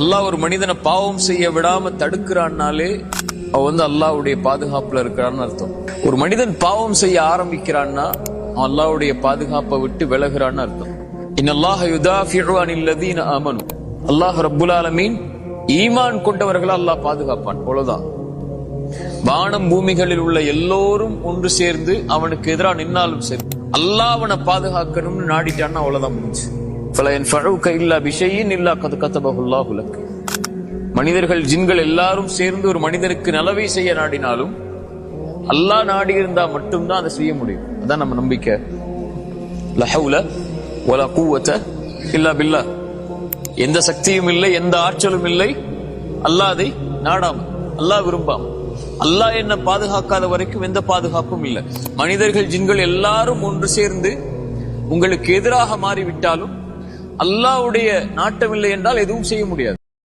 அல்லாஹ் ஒரு மனிதனை பாவம் செய்ய விடாம தடுக்கிறான்னாலே அவன் அல்லாஹ்வுடைய பாதுகாப்புல இருக்கிறான்னு அர்த்தம். ஒரு மனிதன் பாவம் செய்ய ஆரம்பிக்கிறான்னா அவன் அல்லாஹ்வுடைய பாதுகாப்பை விட்டு விலகுறான்னு அர்த்தம். இன்னல்லாஹ யுதாஃபிஉ அனில் லதீன ஆமனு. அல்லாஹ் ரப்புல் ஆலமீன் ஈமான் கொண்டவர்களை அல்லாஹ் பாதுகாப்பான். அவ்வளவுதான். வானம் பூமிகளில் உள்ள எல்லோரும் ஒன்று சேர்ந்து அவனுக்கு எதிராக நின்னாலும் சரி, அல்லாஹ் அவனை பாதுகாக்கணும்னு நாடிட்டான்னா அவ்வளவுதான் முடிஞ்சு. மனிதர்கள் ஜின்கள் எல்லாரும் சேர்ந்து ஒரு மனிதனுக்கு நலவை செய்ய நாடினாலும் அல்லாஹ் நாடி இருந்தா மட்டும்தான் அதை செய்ய முடியும். அதான் நம்ம நம்பிக்கை. லா ஹவ்ல வலா குவத இல்லா பில்லாஹ். எந்த சக்தியும் இல்லை, எந்த ஆற்றலும் இல்லை அல்லாஹ் அதை நாடாம, அல்லாஹ் விரும்பாம. அல்லாஹ் என்ன பாதுகாக்காத வரைக்கும் எந்த பாதுகாப்பும் இல்லை. மனிதர்கள் ஜின்கள் எல்லாரும் ஒன்று சேர்ந்து உங்களுக்கு எதிராக மாறிவிட்டாலும் அல்லாஹ்வுடைய நாட்டம் இல்லை என்றால் எதுவும் செய்ய முடியாது.